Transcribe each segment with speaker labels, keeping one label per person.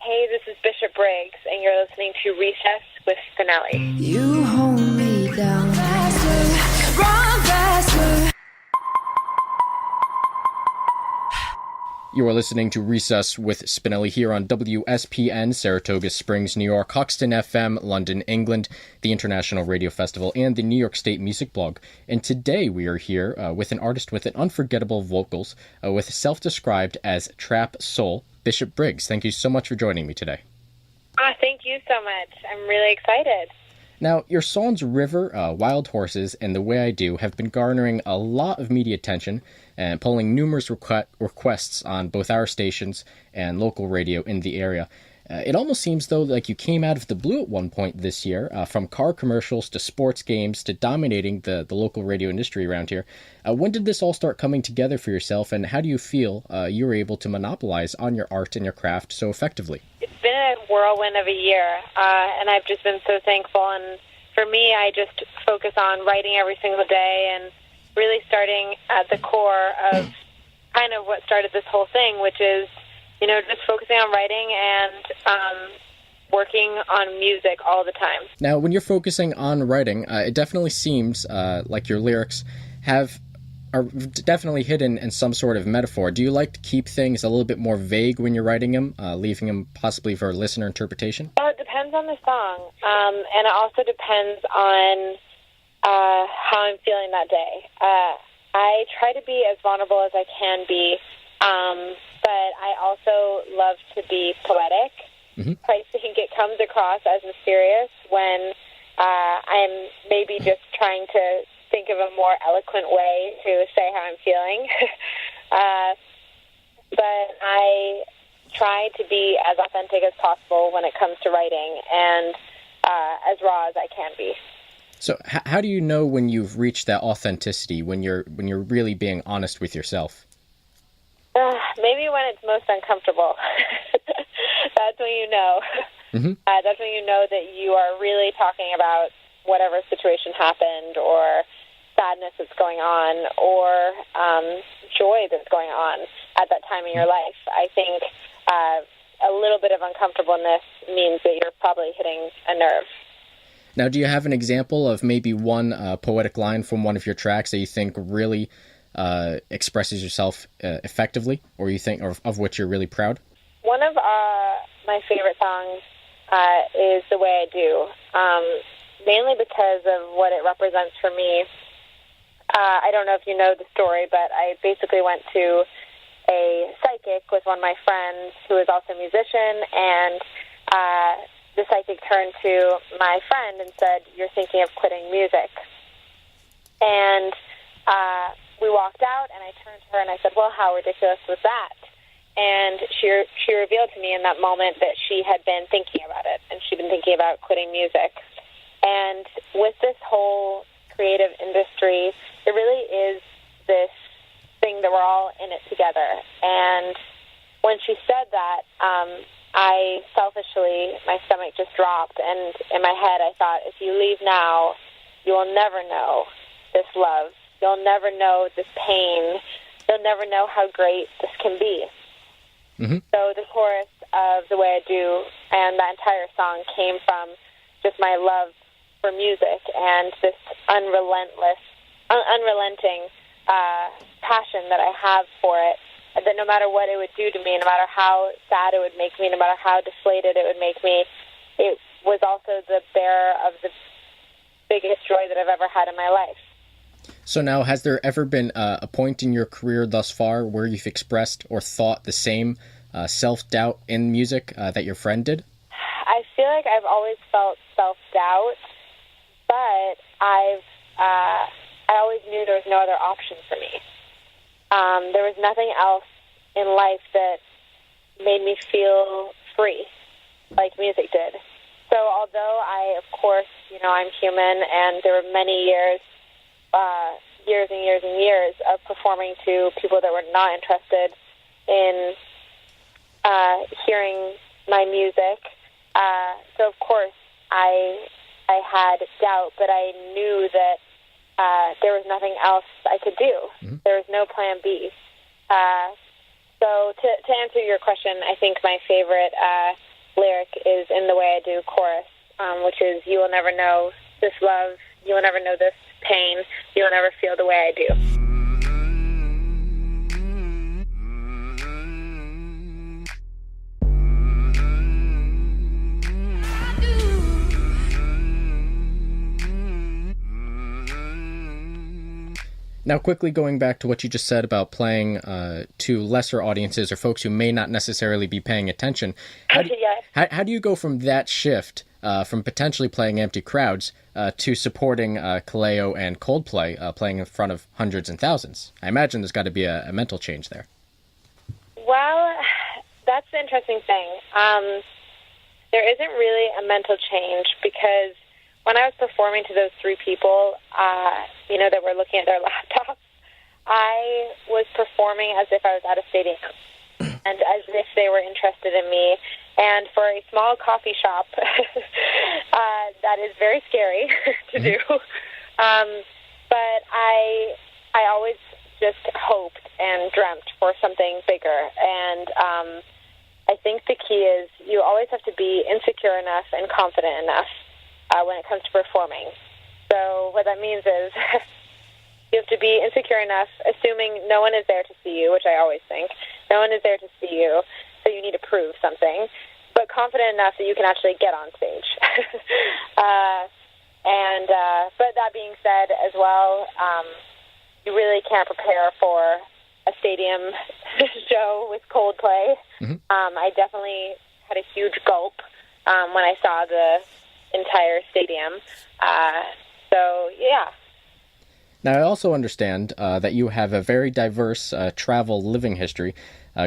Speaker 1: Hey, this is Bishop Briggs, and you're listening to Recess with Spinelli.
Speaker 2: You hold me down faster, run faster.
Speaker 3: You are listening to Recess with Spinelli here on WSPN, Saratoga Springs, New York, Hoxton FM, London, England, the International Radio Festival, and the New York State Music Blog. And today we are here with an artist with an unforgettable vocals, with self-described as trap soul, Bishop Briggs. Thank you so much for joining me today.
Speaker 1: Thank you so much. I'm really excited.
Speaker 3: Now, your songs River, Wild Horses, and The Way I Do have been garnering a lot of media attention and pulling numerous requests on both our stations and local radio in the area. It almost seems, though, like you came out of the blue at one point this year, from car commercials to sports games to dominating the local radio industry around here. When did this all start coming together for yourself, and how do you feel you were able to monopolize on your art and your craft so effectively?
Speaker 1: It's been a whirlwind of a year, and I've just been so thankful. And for me, I just focus on writing every single day and really starting at the core of kind of what started this whole thing, which is, just focusing on writing and working on music all the time.
Speaker 3: Now, when you're focusing on writing, it definitely seems like your lyrics are definitely hidden in some sort of metaphor. Do you like to keep things a little bit more vague when you're writing them, leaving them possibly for listener interpretation?
Speaker 1: Well, it depends on the song, and it also depends on how I'm feeling that day. I try to be as vulnerable as I can be, but I also love to be poetic.
Speaker 3: Mm-hmm.
Speaker 1: I think it comes across as mysterious when I'm maybe just trying to think of a more eloquent way to say how I'm feeling. But I try to be as authentic as possible when it comes to writing and as raw as I can be.
Speaker 3: So how do you know when you've reached that authenticity, when you're really being honest with yourself?
Speaker 1: Maybe when it's most uncomfortable. That's when you know.
Speaker 3: Mm-hmm.
Speaker 1: That's when you know that you are really talking about whatever situation happened, or sadness that's going on, or joy that's going on at that time in your life. I think a little bit of uncomfortableness means that you're probably hitting a nerve.
Speaker 3: Now, do you have an example of maybe one poetic line from one of your tracks that you think really expresses yourself effectively, or you think of which you're really proud?
Speaker 1: One of my favorite songs is The Way I Do, mainly because of what it represents for me. I don't know if you know the story, but I basically went to a psychic with one of my friends who is also a musician, and the psychic turned to my friend and said, "You're thinking of quitting music." And we walked out, and I turned to her and I said, "Well, how ridiculous was that?" And she revealed to me in that moment that she had been thinking about it, and she'd been thinking about quitting music. And with this whole creative industry, it really is this thing that we're all in it together. And when she said that, I selfishly, my stomach just dropped, and in my head I thought, if you leave now, you will never know this love. You'll never know this pain. You'll never know how great this can be.
Speaker 3: Mm-hmm.
Speaker 1: So the chorus of The Way I Do and that entire song came from just my love for music and this unrelenting passion that I have for it, that no matter what it would do to me, no matter how sad it would make me, no matter how deflated it would make me, it was also the bearer of the biggest joy that I've ever had in my life.
Speaker 3: So now, has there ever been a point in your career thus far where you've expressed or thought the same self-doubt in music that your friend did?
Speaker 1: I feel like I've always felt self-doubt, but I always knew there was no other option for me. There was nothing else in life that made me feel free like music did. So although I, of course, I'm human, and there were many years and years of performing to people that were not interested in hearing my music. So of course I had doubt, but I knew that there was nothing else I could do. Mm-hmm. There was no plan B. So to answer your question, I think my favorite will never know this love. You will never know this pain. You will never feel the way I do.
Speaker 3: Now, quickly going back to what you just said about playing to lesser audiences or folks who may not necessarily be paying attention, how do you go from that shift from potentially playing empty crowds to supporting Kaleo and Coldplay playing in front of hundreds and thousands? I imagine there's got to be a mental change there.
Speaker 1: Well, that's the interesting thing. There isn't really a mental change because when I was performing to those three people, that were looking at their laptops, I was performing as if I was at a stadium and as if they were interested in me. And for a small coffee shop, that is very scary to do. But I always just hoped and dreamt for something bigger. And I think the key is you always have to be insecure enough and confident enough when it comes to performing. So what that means is you have to be insecure enough, assuming no one is there to see you, which I always think. No one is there to see you, so you need to prove something, but confident enough that you can actually get on stage. But that being said as well, you really can't prepare for a stadium show with Coldplay. Mm-hmm. I definitely had a huge gulp when I saw the entire stadium. So, yeah.
Speaker 3: Now, I also understand that you have a very diverse travel living history,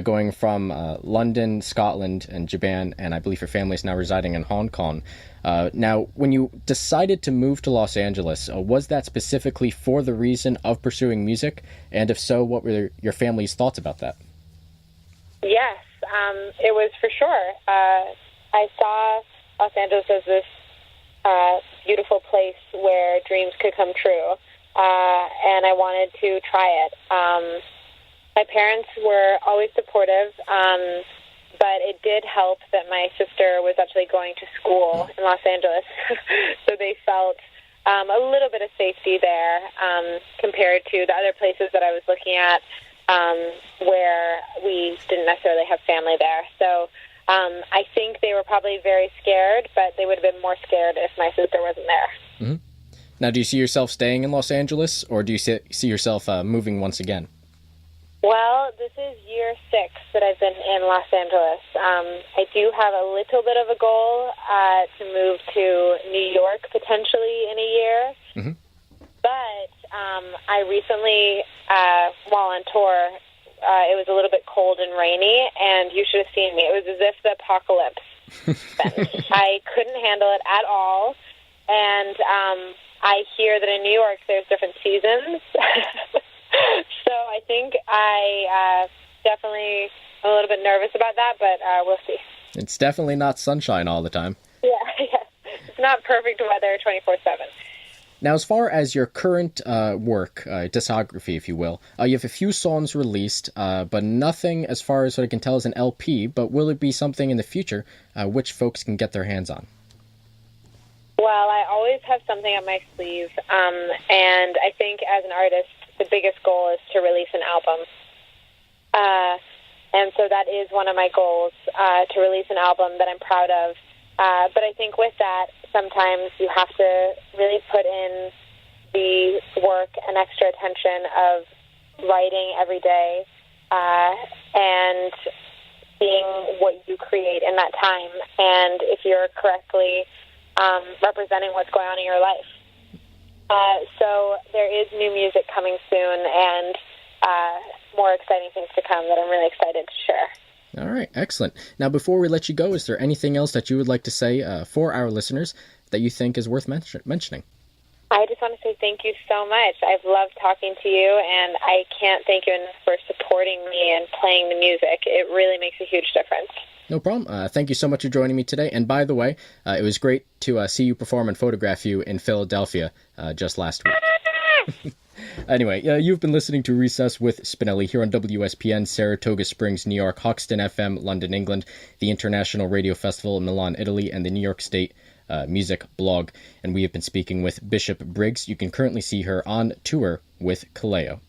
Speaker 3: going from London, Scotland, and Japan, and I believe your family is now residing in Hong Kong. Now, when you decided to move to Los Angeles, was that specifically for the reason of pursuing music? And if so, what were your family's thoughts about that?
Speaker 1: Yes, it was for sure. I saw Los Angeles as this beautiful place where dreams could come true, and I wanted to try it. My parents were always supportive, but it did help that my sister was actually going to school in Los Angeles, so they felt a little bit of safety there compared to the other places that I was looking at where we didn't necessarily have family there. So I think they were probably very scared, but they would have been more scared if my sister wasn't there.
Speaker 3: Mm-hmm. Now, do you see yourself staying in Los Angeles, or do you see yourself moving once again?
Speaker 1: Well, this is year 6 that I've been in Los Angeles. I do have a little bit of a goal to move to New York potentially in a year. Mm-hmm. But I recently, while on tour, it was a little bit cold and rainy, and you should have seen me. It was as if the apocalypse happened. I couldn't handle it at all, and I hear that in New York there's different seasons. So I think I definitely am a little bit nervous about that, but we'll see.
Speaker 3: It's definitely not sunshine all the time.
Speaker 1: Yeah, it's not perfect weather 24/7.
Speaker 3: Now, as far as your current work, discography, if you will, you have a few songs released, but nothing, as far as what I can tell, is an LP. But will it be something in the future which folks can get their hands on?
Speaker 1: Well, I always have something up my sleeve, and I think as an artist, the biggest goal is to release an album. And so that is one of my goals, to release an album that I'm proud of. But I think with that, sometimes you have to really put in the work and extra attention of writing every day and seeing what you create in that time, and if you're correctly representing what's going on in your life. So there is new music coming soon, and more exciting things to come that I'm really excited to share.
Speaker 3: All right, excellent. Now, before we let you go, is there anything else that you would like to say for our listeners that you think is worth mentioning?
Speaker 1: I just want to say thank you so much. I've loved talking to you, and I can't thank you enough for supporting me and playing the music. It really makes a huge difference.
Speaker 3: No problem. Thank you so much for joining me today. And by the way, it was great to see you perform and photograph you in Philadelphia just last week. Anyway, you've been listening to Recess with Spinelli here on WSPN, Saratoga Springs, New York, Hoxton FM, London, England, the International Radio Festival in Milan, Italy, and the New York State music blog, and we have been speaking with Bishop Briggs. You can currently see her on tour with Kaleo.